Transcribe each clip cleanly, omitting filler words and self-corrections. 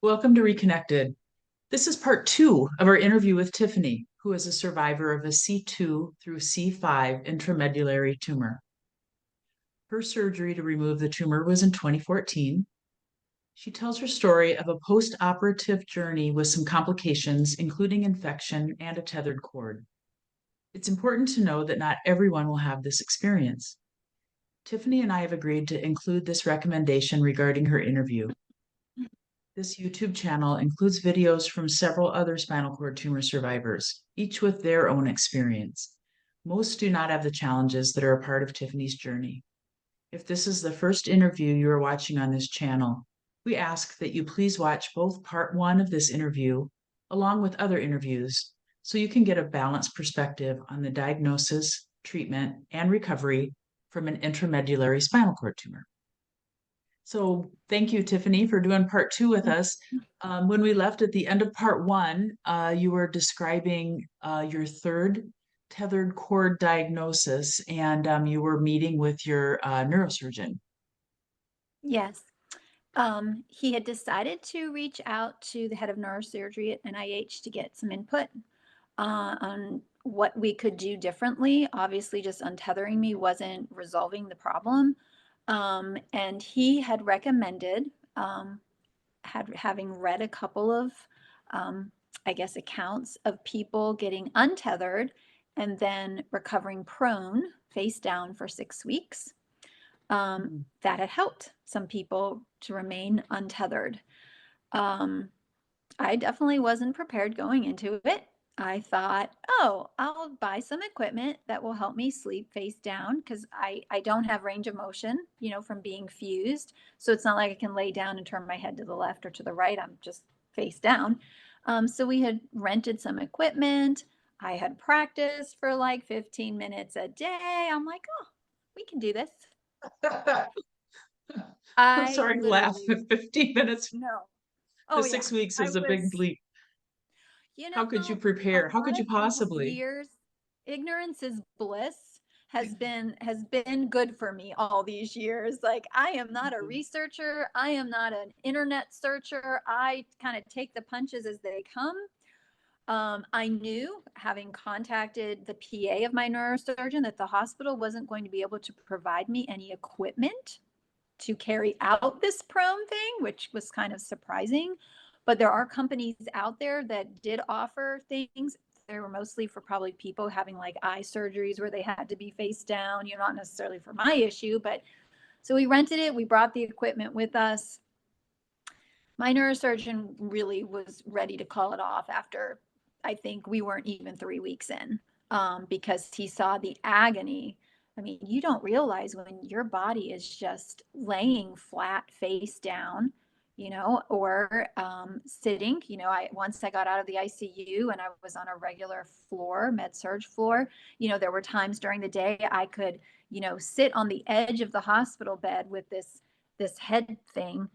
Welcome to Reconnected. This is part two of our interview with Tiffany, who is a survivor of a C2 through C5 intramedullary tumor. Her surgery to remove the tumor was in 2014. She tells her story of a post-operative journey with some complications, including infection and a tethered cord. It's important to know that not everyone will have this experience. Tiffany and I have agreed to include this recommendation regarding her interview. This YouTube channel includes videos from several other spinal cord tumor survivors, each with their own experience. Most do not have the challenges that are a part of Tiffany's journey. If this is the first interview you are watching on this channel, we ask that you please watch both part one of this interview along with other interviews so you can get a balanced perspective on the diagnosis, treatment, and recovery from an intramedullary spinal cord tumor. So thank you, Tiffany, for doing part two with us. When we left at the end of part one, you were describing your third tethered cord diagnosis, and you were meeting with your neurosurgeon. Yes. He had decided to reach out to the head of neurosurgery at NIH to get some input on what we could do differently. Obviously, just untethering me wasn't resolving the problem. And he had recommended, having read a couple of, I guess, accounts of people getting untethered and then recovering prone, face down for 6 weeks. That had helped some people to remain untethered. I definitely wasn't prepared going into it. I thought, oh, I'll buy some equipment that will help me sleep face down because I don't have range of motion, from being fused. So it's not like I can lay down and turn my head to the left or to the right. I'm just face down. So we had rented some equipment. I had practiced for like 15 minutes a day. I'm like, oh, we can do this. I'm I sorry to laugh. literally 15 minutes no. to Oh yeah. 6 weeks I is a big was, leap. How could you a prepare? How lot could you of these possibly? years, ignorance is bliss has been good for me all these years. Like I am not a researcher, I am not an internet searcher. I kind of take the punches as they come. I knew, having contacted the PA of my neurosurgeon, that the hospital wasn't going to be able to provide me any equipment to carry out this prone thing, which was kind of surprising. But there are companies out there that did offer things. They were mostly for probably people having like eye surgeries where they had to be face down, not necessarily for my issue. But so we rented it, we brought the equipment with us. My neurosurgeon really was ready to call it off after, I think we weren't even 3 weeks in, because he saw the agony. I mean, you don't realize when your body is just laying flat face down, or sitting. Once I got out of the ICU and I was on a regular floor, med surg floor, there were times during the day I could, sit on the edge of the hospital bed with this head thing,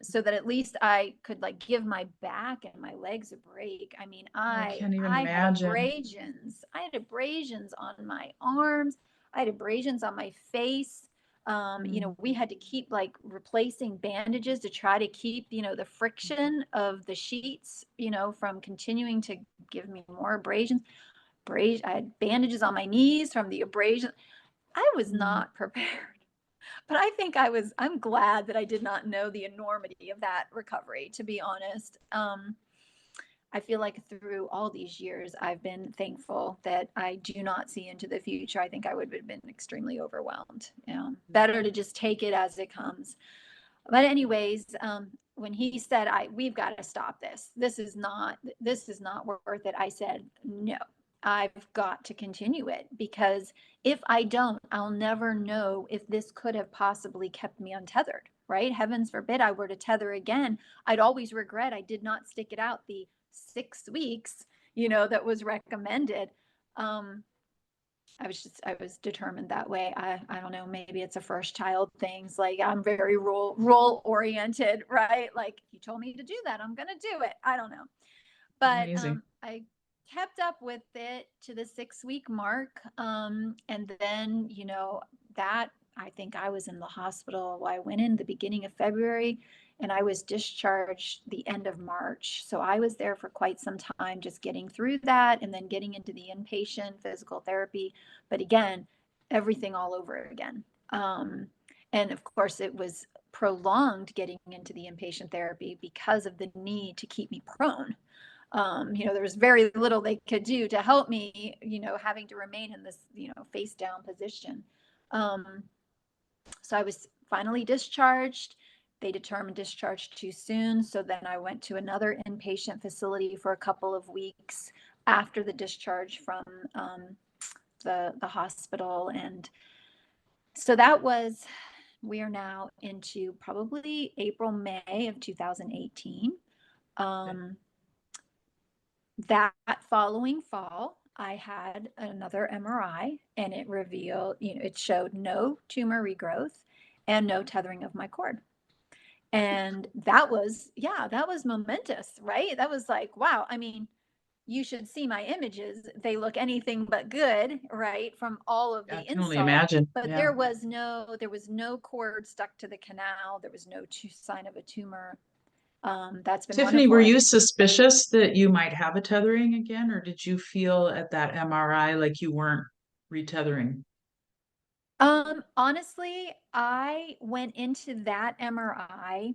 so that at least I could like give my back and my legs a break. I mean, Oh, I I can't even I had imagine. abrasions. I had abrasions on my arms. I had abrasions on my face. Mm. We had to keep like replacing bandages to try to keep, the friction of the sheets, from continuing to give me more abrasions. I had bandages on my knees from the abrasion. I was Mm. not prepared. But I'm glad that I did not know the enormity of that recovery, to be honest. I feel like through all these years, I've been thankful that I do not see into the future. I think I would have been extremely overwhelmed. Better to just take it as it comes. But anyways, when he said, we've got to stop this. This is not worth it. I said, no, I've got to continue it, because if I don't, I'll never know if this could have possibly kept me untethered, right? Heavens forbid I were to tether again. I'd always regret I did not stick it out the 6 weeks, that was recommended. I was determined that way. I don't know, maybe it's a first child things. Like I'm very role oriented, right? Like you told me to do that, I'm going to do it. I don't know. But Amazing. I kept up with it to the 6 week mark. And then, that I think I was in the hospital. Well, I went in the beginning of February and I was discharged the end of March. So I was there for quite some time, just getting through that and then getting into the inpatient physical therapy. But again, everything all over again. And of course, it was prolonged getting into the inpatient therapy because of the need to keep me prone. There was very little they could do to help me, having to remain in this, face down position. So I was finally discharged. They determined discharge too soon. So then I went to another inpatient facility for a couple of weeks after the discharge from the hospital. And so we are now into probably April, May of 2018. That following fall, I had another MRI and it revealed, it showed no tumor regrowth and no tethering of my cord. And that was momentous, right? That was like, wow. I mean, you should see my images. They look anything but good, right? From all of I the can only insult. imagine. But Yeah. there was no cord stuck to the canal. There was no sign of a tumor. That's been Tiffany, wonderful. were you suspicious that you might have a tethering again, or did you feel at that MRI like you weren't retethering? Honestly, I went into that MRI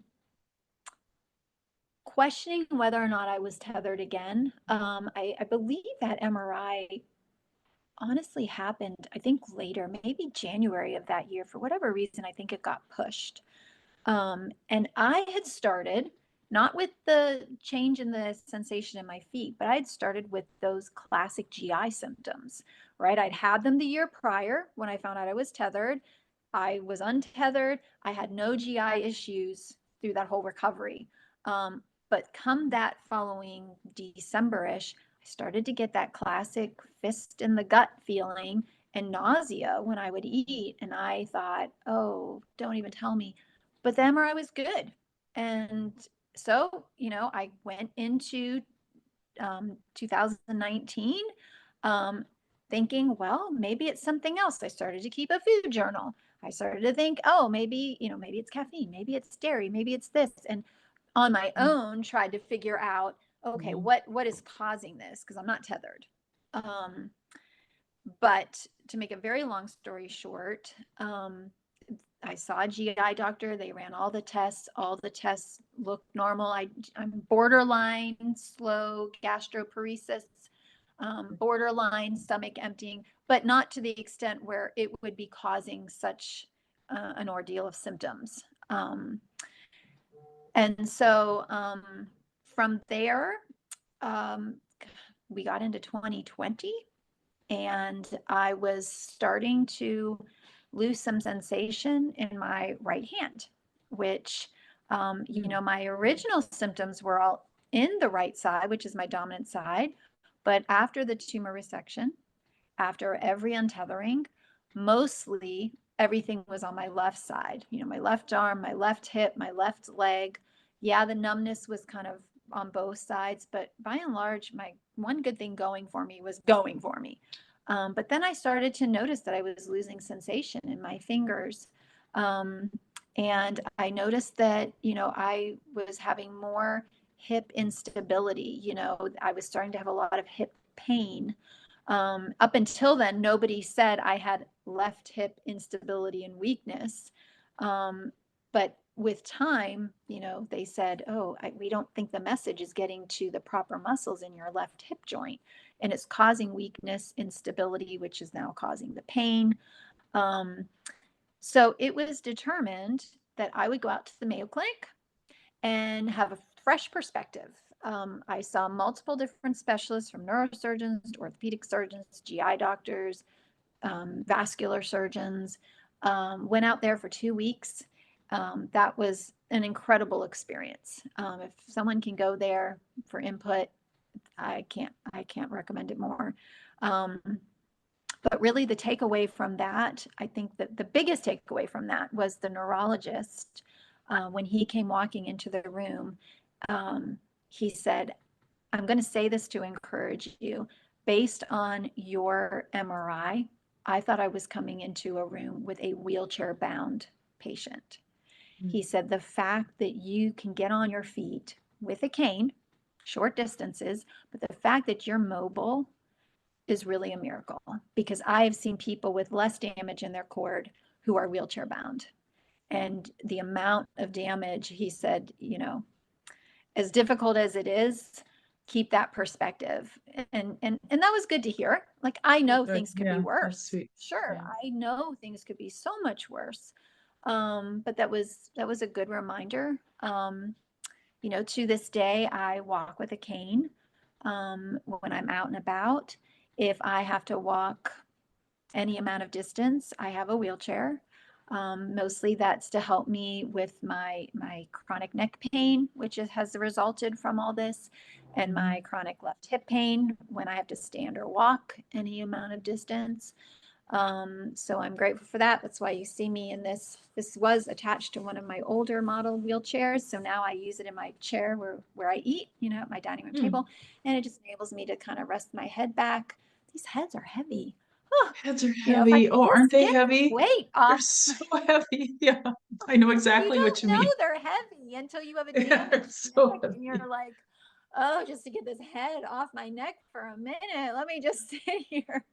questioning whether or not I was tethered again. I believe that MRI honestly happened, I think later, maybe January of that year. For whatever reason, I think it got pushed. And I had started not with the change in the sensation in my feet, but I had started with those classic GI symptoms, right? I'd had them the year prior when I found out I was tethered. I was untethered. I had no GI issues through that whole recovery. But come that following December-ish, I started to get that classic fist in the gut feeling and nausea when I would eat. And I thought, oh, don't even tell me. But the MRI was good. And so, I went into 2019 thinking, well, maybe it's something else. I started to keep a food journal. I started to think, oh, maybe it's caffeine, maybe it's dairy, maybe it's this. And on my own, tried to figure out, okay, what is causing this? Because I'm not tethered. But to make a very long story short, I saw a GI doctor. They ran all the tests. All the tests looked normal. I'm borderline slow gastroparesis, borderline stomach emptying, but not to the extent where it would be causing such an ordeal of symptoms. And so from there, we got into 2020 and I was starting to lose some sensation in my right hand, which, my original symptoms were all in the right side, which is my dominant side. But after the tumor resection, after every untethering, mostly everything was on my left side, my left arm, my left hip, my left leg. Yeah, the numbness was kind of on both sides, but by and large, my one good thing going for me was going for me. But then I started to notice that I was losing sensation in my fingers. And I noticed that, I was having more hip instability. I was starting to have a lot of hip pain. Up until then, nobody said I had left hip instability and weakness. But with time, they said, oh, we don't think the message is getting to the proper muscles in your left hip joint. And it's causing weakness, instability, which is now causing the pain. So it was determined that I would go out to the Mayo Clinic and have a fresh perspective. I saw multiple different specialists, from neurosurgeons to orthopedic surgeons, GI doctors, vascular surgeons. Went out there for 2 weeks. That was an incredible experience. If someone can go there for input, I can't recommend it more. But really the takeaway from that, I think that the biggest takeaway from that was the neurologist, when he came walking into the room, he said, I'm going to say this to encourage you. Based on your MRI, I thought I was coming into a room with a wheelchair bound patient. Mm. He said, the fact that you can get on your feet with a cane, short distances, but the fact that you're mobile is really a miracle, because I have seen people with less damage in their cord who are wheelchair bound. And the amount of damage, he said, as difficult as it is, keep that perspective. And that was good to hear. Like, I know Good. things could be Yeah, that's worse. sweet. Sure, Yeah. I know things could be so much worse. But that was a good reminder. To this day, I walk with a cane when I'm out and about. If I have to walk any amount of distance, I have a wheelchair. Mostly that's to help me with my chronic neck pain, which has resulted from all this, and my Mhm. chronic left hip pain when I have to stand or walk any amount of distance. So I'm grateful for that. That's why you see me in this. This was attached to one of my older model wheelchairs. So now I use it in my chair where I eat, at my dining room Mm. table. And it just enables me to kind of rest my head back. These heads are heavy. Oh, Heads are if I heavy. could Oh, aren't just they get the heavy? weight They're off. so heavy. Yeah, I know You exactly what don't you know mean. they're heavy until you have a They're damaged so neck and you're heavy. like, oh, just to get this head off my neck for a minute, let me just sit here.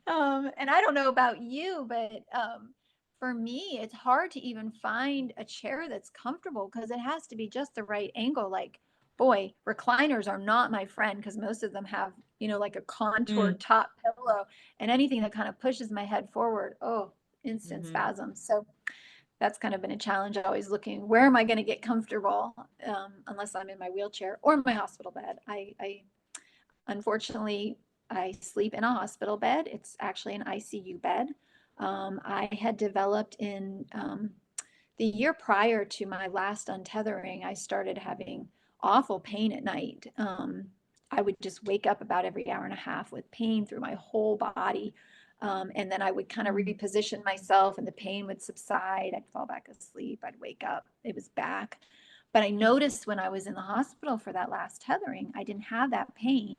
And I don't know about you, but for me, it's hard to even find a chair that's comfortable because it has to be just the right angle. Like, boy, recliners are not my friend because most of them have, like a Mm. contoured top pillow, and anything that kind of pushes my head forward, oh, instant Mhm. spasms. So that's kind of been a challenge. Always looking, where am I going to get comfortable, unless I'm in my wheelchair or my hospital bed. I unfortunately, I sleep in a hospital bed. It's actually an ICU bed. I had developed in the year prior to my last untethering, I started having awful pain at night. I would just wake up about every hour and a half with pain through my whole body. And then I would kind of Mm. reposition myself and the pain would subside. I'd fall back asleep. I'd wake up. It was back. But I noticed when I was in the hospital for that last tethering, I didn't have that pain.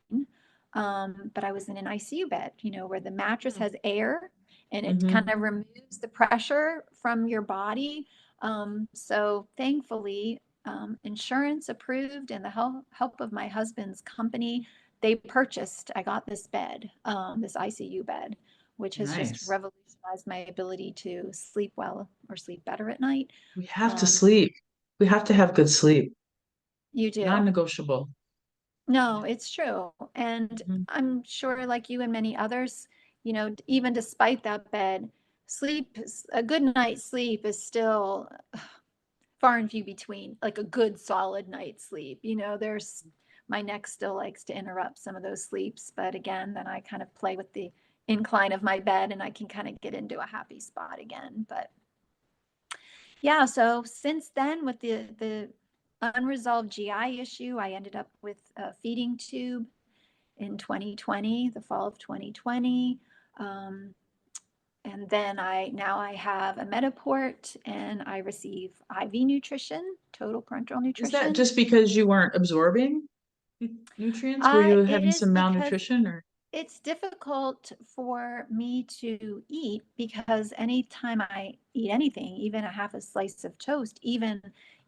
But I was in an ICU bed, where the mattress Mm. has air and it kind Mhm. of removes the pressure from your body. So thankfully, insurance approved and the help of my husband's company, I got this bed, this ICU bed, which has just Nice. revolutionized my ability to sleep well or sleep better at night. We have to Um, sleep. We have to have good sleep. you do. Non-negotiable. No, Yeah. it's true. And Mhm. I'm sure, like you and many others, even despite that bed, a good night's sleep is still far and few between, like a good solid night's sleep. My neck still likes to interrupt some of those sleeps, but again, then I kind of play with the incline of my bed and I can kind of get into a happy spot again. But yeah, so since then, with the unresolved GI issue, I ended up with a feeding tube in 2020, the fall of 2020. Um, and then I have a Metaport and I receive IV nutrition, total parenteral Is that nutrition. just because you weren't absorbing nutrients? Were you It having is some because malnutrition or? it's difficult for me to eat because anytime I eat anything, even a half a slice of toast, even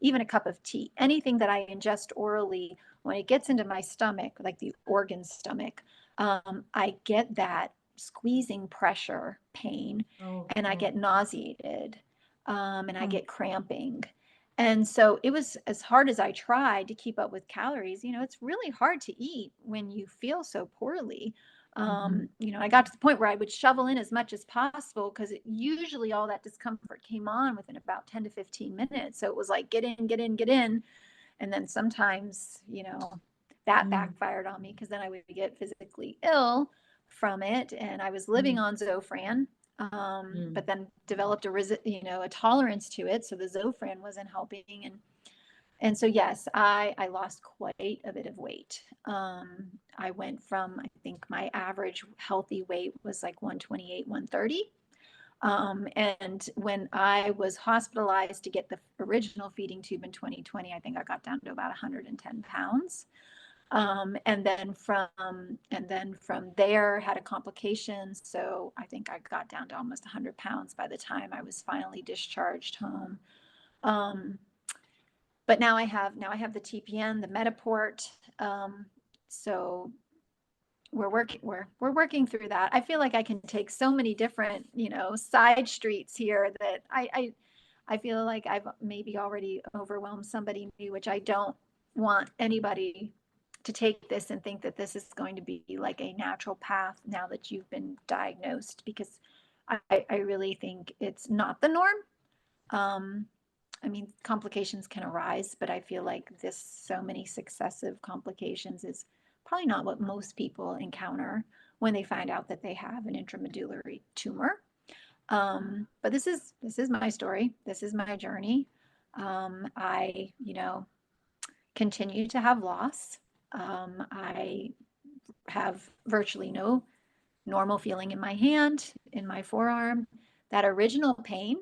a cup of tea, anything that I ingest orally, when it gets into my stomach, like the organ stomach, I get that squeezing pressure pain, Oh, and I oh. get nauseated, and I Hmm. get cramping. And so it was, as hard as I tried to keep up with calories, it's really hard to eat when you feel so poorly. Mhm. I got to the point where I would shovel in as much as possible because usually all that discomfort came on within about 10 to 15 minutes. So it was like, get in, get in, get in. And then sometimes, that Mm. backfired on me because then I would get physically ill from it. And I was living Mm. on Zofran, Mm. but then developed a tolerance to it. So the Zofran wasn't helping. And so, yes, I lost quite a bit of weight. I went from, I think my average healthy weight was like 128, 130. And when I was hospitalized to get the original feeding tube in 2020, I think I got down to about 110 pounds. And then from there had a complication. So I think I got down to almost 100 pounds by the time I was finally discharged home. But now I have the TPN, the Metaport. So we're working through that. I feel like I can take so many different, side streets here that I feel like I've maybe already overwhelmed somebody new, which I don't want anybody to take this and think that this is going to be like a natural path now that you've been diagnosed, because I really think it's not the norm. I mean, complications can arise, but I feel like so many successive complications is probably not what most people encounter when they find out that they have an intramedullary tumor. But this is my story. This is my journey. I, continue to have loss. I have virtually no normal feeling in my hand, in my forearm. That original pain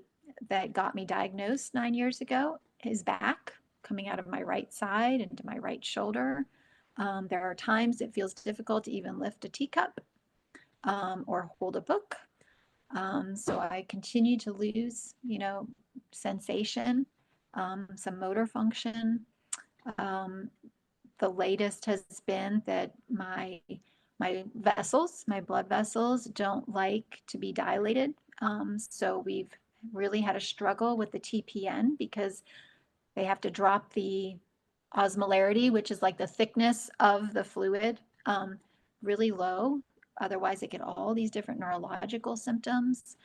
that got me diagnosed 9 years ago is back, coming out of my right side into my right shoulder. There are times it feels difficult to even lift a teacup or hold a book. So I continue to lose, sensation, some motor function. The latest has been that my vessels, my blood vessels, don't like to be dilated. So we've really had a struggle with the TPN because they have to drop the osmolarity, which is like the thickness of the fluid, really low. Otherwise, they get all these different neurological symptoms.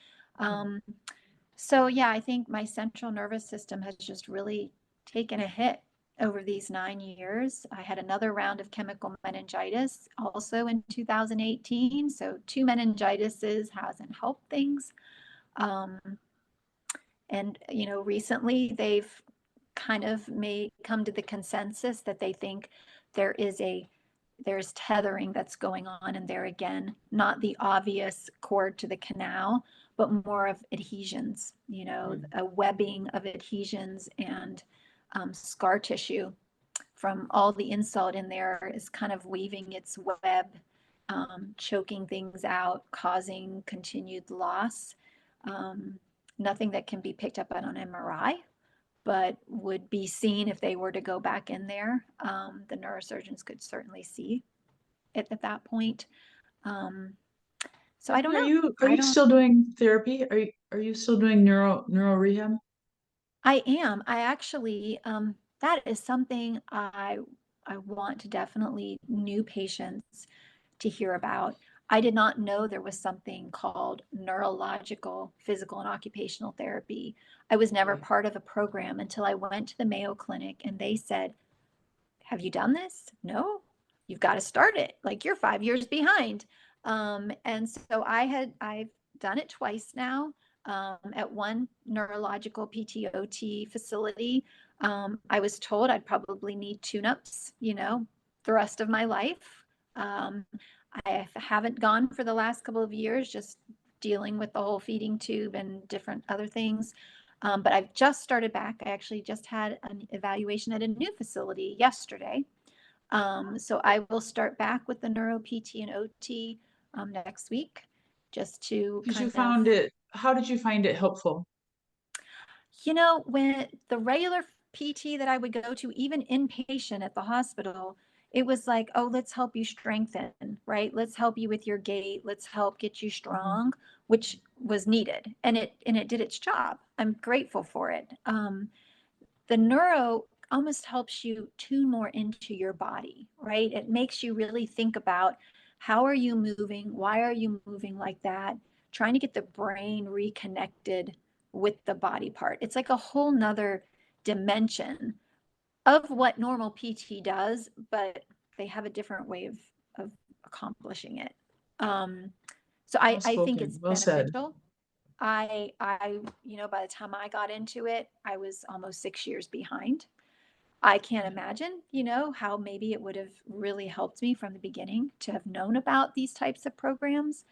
So yeah, I think my central nervous system has just really taken a hit over these 9 years. I had another round of chemical meningitis also in 2018. So 2 meningitises hasn't helped things. And, recently they've kind of come to the consensus that they think there's tethering that's going on in there again, not the obvious cord to the canal, but more of adhesions, a webbing of adhesions and scar tissue from all the insult in there is kind of weaving its web, choking things out, causing continued loss. Nothing that can be picked up on an MRI, but would be seen if they were to go back in there. The neurosurgeons could certainly see it at that point. So I don't know. Are you still doing therapy? Are you still doing neuro rehab? I am. I actually, that is something I want to definitely new patients to hear about. I did not know there was something called neurological physical and occupational therapy. I was never part of a program until I went to the Mayo Clinic and they said, "Have you done this?" "No." "You've got to start it. Like you're 5 years behind." And so I've done it twice now at one neurological PTOT facility. I was told I'd probably need tune-ups, the rest of my life. I haven't gone for the last couple of years, just dealing with the whole feeding tube and different other things. But I've just started back. I actually just had an evaluation at a new facility yesterday. So I will start back with the neuro PT and OT next week, just to How did you find it helpful? When the regular PT that I would go to, even inpatient at the hospital, it was like, "Oh, let's help you strengthen, right? Let's help you with your gait. Let's help get you strong," which was needed. And it did its job. I'm grateful for it. The neuro almost helps you tune more into your body, right? It makes you really think about how are you moving? Why are you moving like that? Trying to get the brain reconnected with the body part. It's like a whole nother dimension of what normal PT does, but they have a different way of accomplishing it. So Well I think it's spoken. Well said. beneficial. By the time I got into it, I was almost 6 years behind. I can't imagine, how maybe it would have really helped me from the beginning to have known about these types of programs.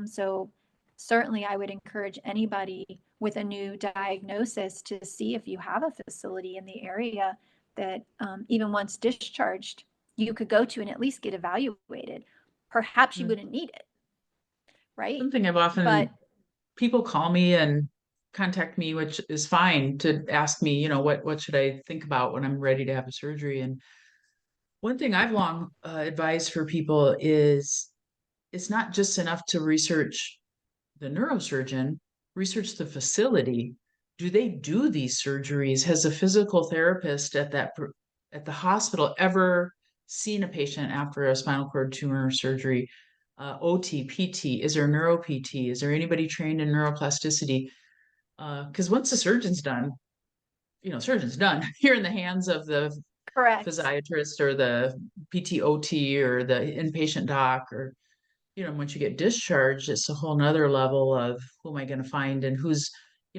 So certainly I would encourage anybody with a new diagnosis to see if you have a facility in the area that even once discharged, you could go to and at least get evaluated. Perhaps you Mm. wouldn't need it, right? Something I've But often, people call me and contact me, which is fine, to ask me, what should I think about when I'm ready to have a surgery. And one thing I've long advised for people is it's not just enough to research the neurosurgeon, research the facility. Do they do these surgeries? Has a physical therapist at the hospital ever seen a patient after a spinal cord tumor surgery? OT, PT, is there neuro PT? Is there anybody trained in neuroplasticity? Because once the surgeon's done, surgeon's done. You're in the hands of the correct. physiatrist or the PTOT or the inpatient doc, or once you get discharged, it's a whole nother level of who am I going to find and who's,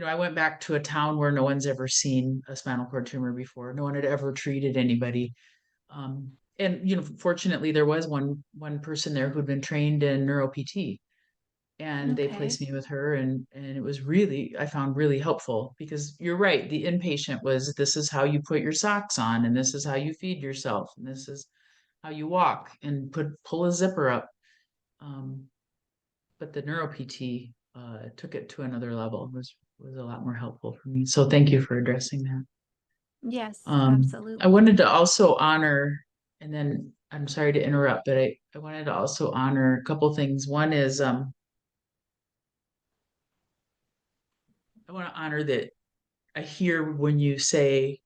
I went back to a town where no one's ever seen a spinal cord tumor before. No one had ever treated anybody. And fortunately there was one person there who'd been trained in neuro PT, and they Okay. placed me with her, and it was really, I found really helpful, because you're right, the inpatient was, this is how you put your socks on, and this is how you feed yourself, and this is how you walk, and pull a zipper up. um, but the neuro PT took it to another level. Was a lot more helpful for me. So thank you for addressing that. Yes, I absolutely. wanted to also honor, and then I'm sorry to interrupt, but I wanted to also honor a couple things. One is I want to honor that I hear when you say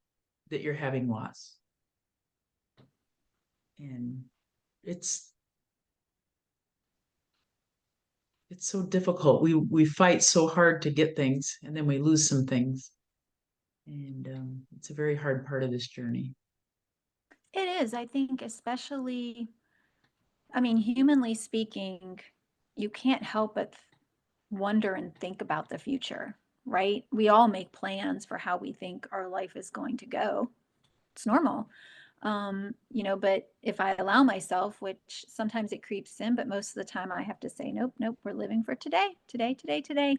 that you're having loss, and it's it's so difficult. We fight so hard to get things, and then we lose some things, and it's a very hard part of this journey. It is, I think, especially, I mean, humanly speaking, you can't help but wonder and think about the future, right? We all make plans for how we think our life is going to go. It's normal. But if I allow myself, which sometimes it creeps in, but most of the time I have to say, nope, nope, we're living for today, today, today, today.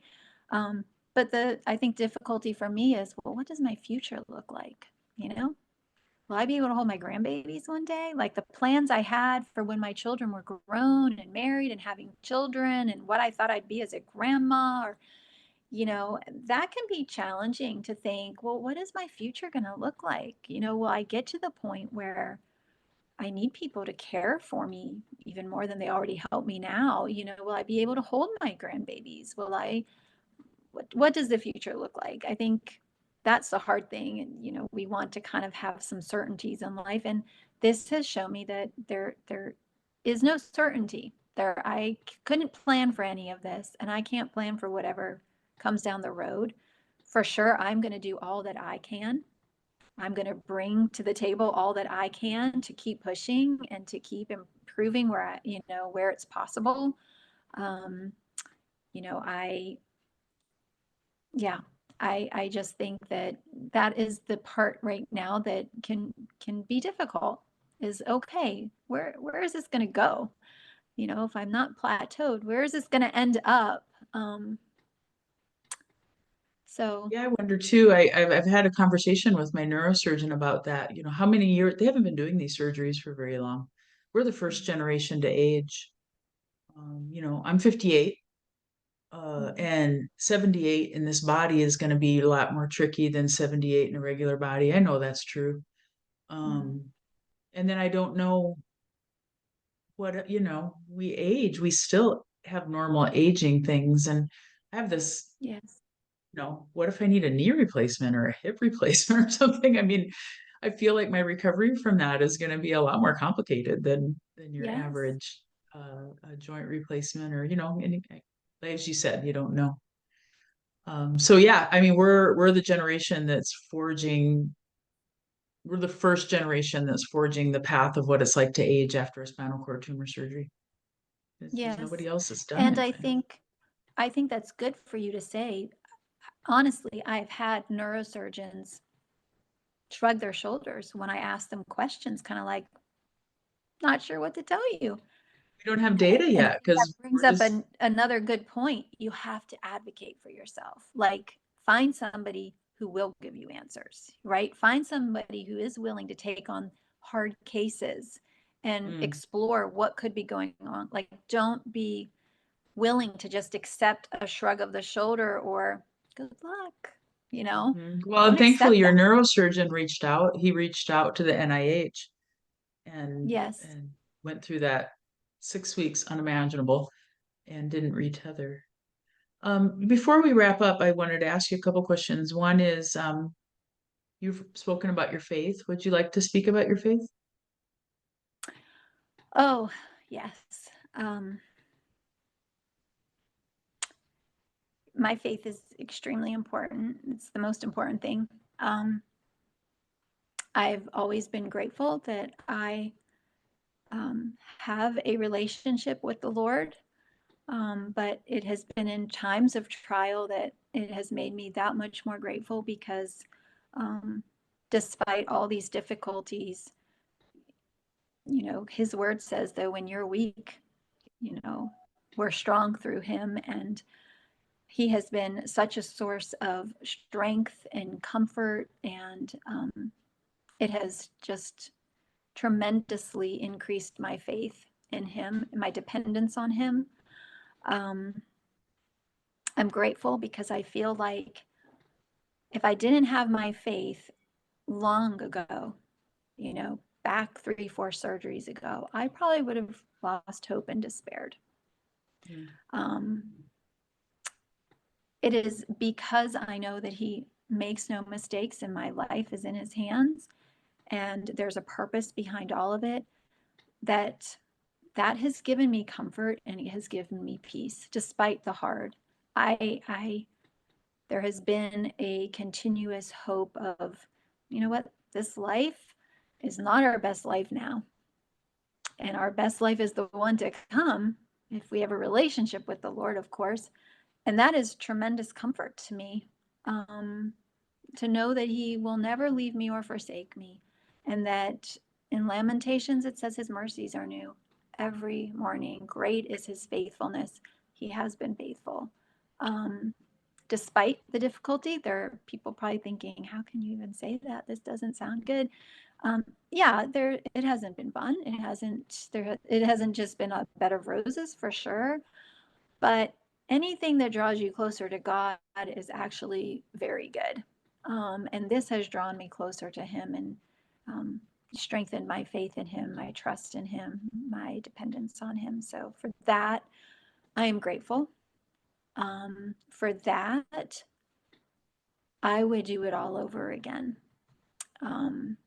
But I think difficulty for me is, well, what does my future look like? You know, will I be able to hold my grandbabies one day? Like the plans I had for when my children were grown and married and having children and what I thought I'd be as a grandma, or, that can be challenging to think, well, what is my future going to look like? Will I get to the point where I need people to care for me even more than they already help me now? Will I be able to hold my grandbabies? What does the future look like? I think that's the hard thing. And, we want to kind of have some certainties in life. And this has shown me that there is no certainty there. I couldn't plan for any of this, and I can't plan for whatever comes down the road. For sure, I'm going to do all that I can. I'm going to bring to the table all that I can to keep pushing and to keep improving where it's possible. Um, I yeah, I just think that that is the part right now that can be difficult. Is, okay, where is this going to go? If I'm not plateaued, where is this going to end up? So Yeah, I wonder too. I've had a conversation with my neurosurgeon about that. How many years they haven't been doing these surgeries for very long. We're the first generation to age. I'm 58, mhm, and 78 in this body is going to be a lot more tricky than 78 in a regular body. I know that's true. mhm. Um, and then I don't know what, we age, we still have normal aging things. And I have this, Yes, what if I need a knee replacement or a hip replacement or something? I mean, I feel like my recovery from that is going to be a lot more complicated than your yes, average joint replacement, or as you said, you don't know. So yeah, I mean, we're the generation that's forging. We're the first generation that's forging the path of what it's like to age after a spinal cord tumor surgery. There's yes. nobody else that's done And it. I think that's good for you to say. Honestly, I've had neurosurgeons shrug their shoulders when I ask them questions, kind of like, not sure what to tell you. We don't have data And I yet think that because brings we're up just. another good point. You have to advocate for yourself. Like, find somebody who will give you answers, right? Find somebody who is willing to take on hard cases and explore what could be going on. Like, don't be willing to just accept a shrug of the shoulder or good luck, you know? Well, and Don't thankfully accept your that. neurosurgeon reached out. He reached out to the NIH and Yes. and went through that 6 weeks unimaginable and didn't retether. Before we wrap up, I wanted to ask you a couple questions. One is, you've spoken about your faith. Would you like to speak about your faith? Oh, yes. My faith is extremely important. It's the most important thing. I've always been grateful that I have a relationship with the Lord, but it has been in times of trial that it has made me that much more grateful because despite all these difficulties, His word says that when you're weak, we're strong through Him, and He has been such a source of strength and comfort, and it has just tremendously increased my faith in Him and my dependence on Him. Um, I'm grateful because I feel like if I didn't have my faith long ago, back 3, 4 surgeries ago, I probably would have lost hope and despaired. Mm. Um, it is because I know that He makes no mistakes and my life is in His hands and there's a purpose behind all of it, that has given me comfort and it has given me peace despite the hard. I There has been a continuous hope of, you know what, this life is not our best life now. And our best life is the one to come if we have a relationship with the Lord, of course. And that is tremendous comfort to me, to know that He will never leave me or forsake me. And that in Lamentations, it says His mercies are new every morning. Great is His faithfulness. He has been faithful. Despite the difficulty, there are people probably thinking, how can you even say that? This doesn't sound good. Yeah, it hasn't been fun. It hasn't just been a bed of roses for sure. But anything that draws you closer to God is actually very good. And this has drawn me closer to Him and strengthened my faith in Him, my trust in Him, my dependence on Him. So for that, I am grateful. For that, I would do it all over again,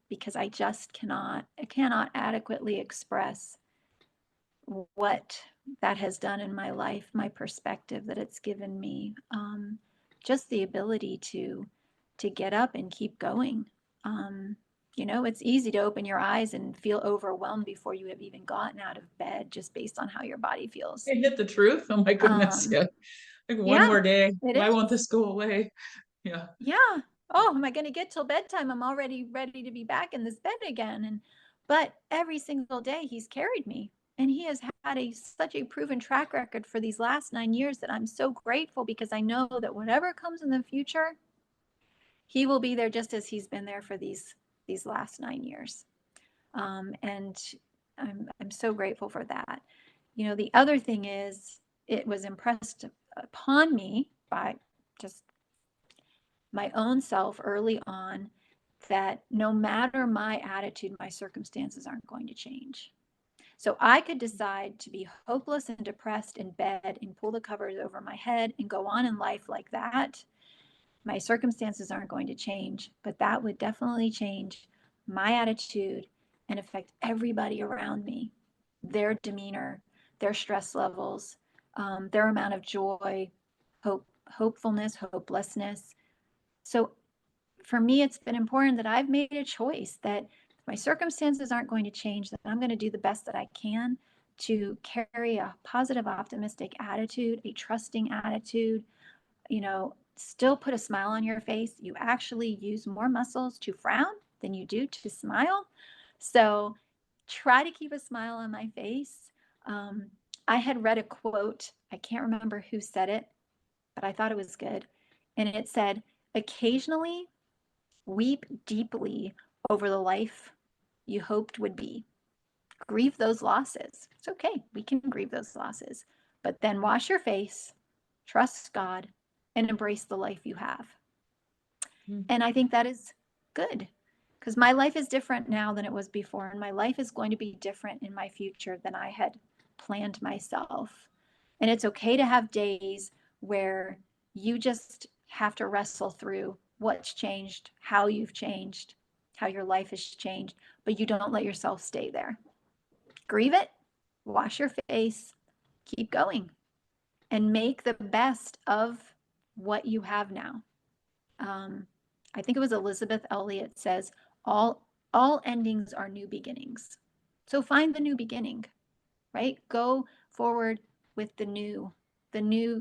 because I cannot adequately express what that has done in my life, my perspective that it's given me, just the ability to get up and keep going. It's easy to open your eyes and feel overwhelmed before you have even gotten out of bed, just based on how your body feels. I hit the truth. Oh my goodness. Um, Yeah. Like one yeah, more day. it Why won't is. this go away? Yeah. Yeah. Oh, am I going to get till bedtime? I'm already ready to be back in this bed again. But every single day He's carried me, and He has had such a proven track record for these last 9 years that I'm so grateful, because I know that whatever comes in the future, He will be there just as He's been there for these last 9 years. And I'm so grateful for that. The other thing is, it was impressed upon me by just my own self early on that no matter my attitude, my circumstances aren't going to change. So I could decide to be hopeless and depressed in bed and pull the covers over my head and go on in life like that. My circumstances aren't going to change, but that would definitely change my attitude and affect everybody around me, their demeanor, their stress levels, their amount of joy, hopefulness, hopelessness. So for me, it's been important that I've made a choice that if my circumstances aren't going to change, that I'm going to do the best that I can to carry a positive, optimistic attitude, a trusting attitude, still put a smile on your face. You actually use more muscles to frown than you do to smile. So try to keep a smile on my face. I had read a quote, I can't remember who said it, but I thought it was good. And it said, occasionally weep deeply over the life you hoped would be. grieve those losses. It's okay. We can grieve those losses, but then wash your face, trust God, and embrace the life you have. And I think that is good, because my life is different now than it was before. And my life is going to be different in my future than I had planned myself. And it's okay to have days where you just have to wrestle through what's changed, how you've changed, how your life has changed, but you don't let yourself stay there. Grieve it, wash your face, keep going, and make the best of what you have now. I think it was Elizabeth Elliot says, all endings are new beginnings. So find the new beginning, right? Go forward with the new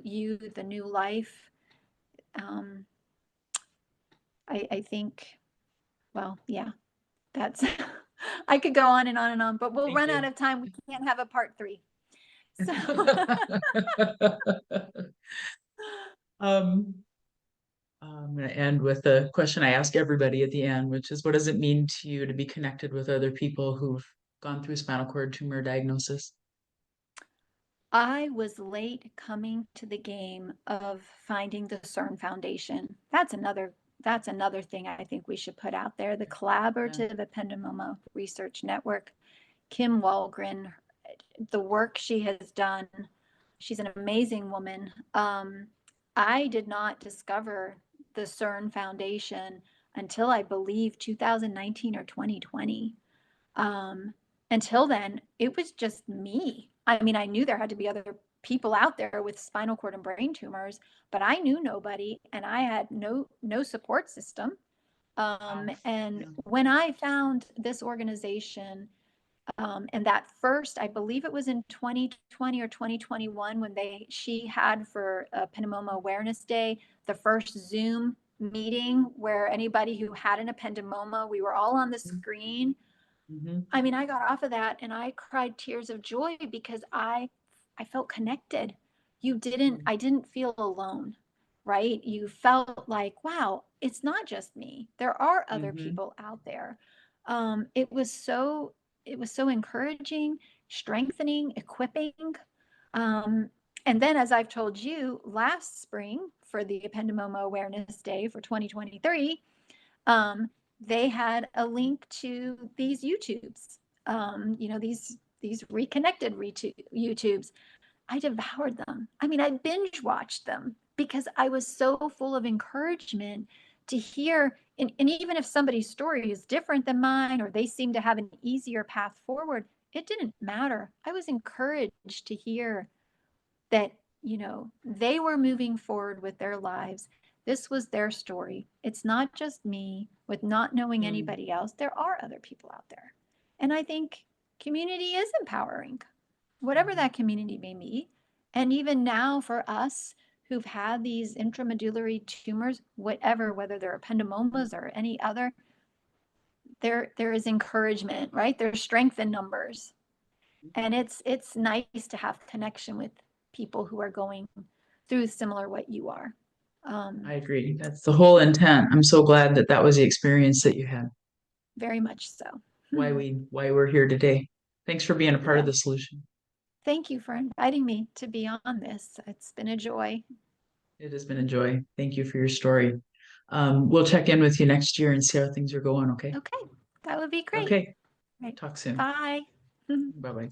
you, the new life. I think, well, yeah, that's, I could go on and on and on, but we'll run out of time. We can't have a part 3. So. I'm going to end with the question I ask everybody at the end, which is, what does it mean to you to be connected with other people who've gone through spinal cord tumor diagnosis? I was late coming to the game of finding the CERN Foundation. That's another thing I think we should put out there. The Collaborative Ependymoma Research Network. Kim Walgren, the work she has done, she's an amazing woman. I did not discover the CERN Foundation until, I believe, 2019 or 2020. Until then, it was just me. I mean, I knew there had to be other people out there with spinal cord and brain tumors, but I knew nobody, and I had no support system. And when I found this organization, and that first, I believe it was in 2020 or 2021, when she had for Ependymoma Awareness Day, the first Zoom meeting where anybody who had an ependymoma, we were all on the screen. I mean, I got off of that and I cried tears of joy because I felt connected. I didn't feel alone, right? You felt like, wow, it's not just me. There are other people out there. It was so encouraging, strengthening, equipping. And then, as I've told you, last spring for the Ependymoma Awareness Day for 2023, they had a link to these YouTubes, these ReConnected YouTubes. I devoured them. I mean, I binge watched them because I was so full of encouragement to hear. And even if somebody's story is different than mine, or they seem to have an easier path forward, it didn't matter. I was encouraged to hear that, they were moving forward with their lives. This was their story. It's not just me with not knowing anybody else. There are other people out there. And I think community is empowering, whatever that community may be. And even now for us who've had these intramedullary tumors, whether they're ependymomas or any other, there is encouragement, right? There's strength in numbers. And it's nice to have connection with people who are going through similar what you are. I agree. That's the whole intent. I'm so glad that was the experience that you had. Very much so. Why we're here today. Thanks for being a part of the solution. Thank you for inviting me to be on this. It's been a joy. It has been a joy. Thank you for your story. We'll check in with you next year and see how things are going. Okay. Okay. That would be great. Okay. Right. Talk soon. Bye. Bye-bye.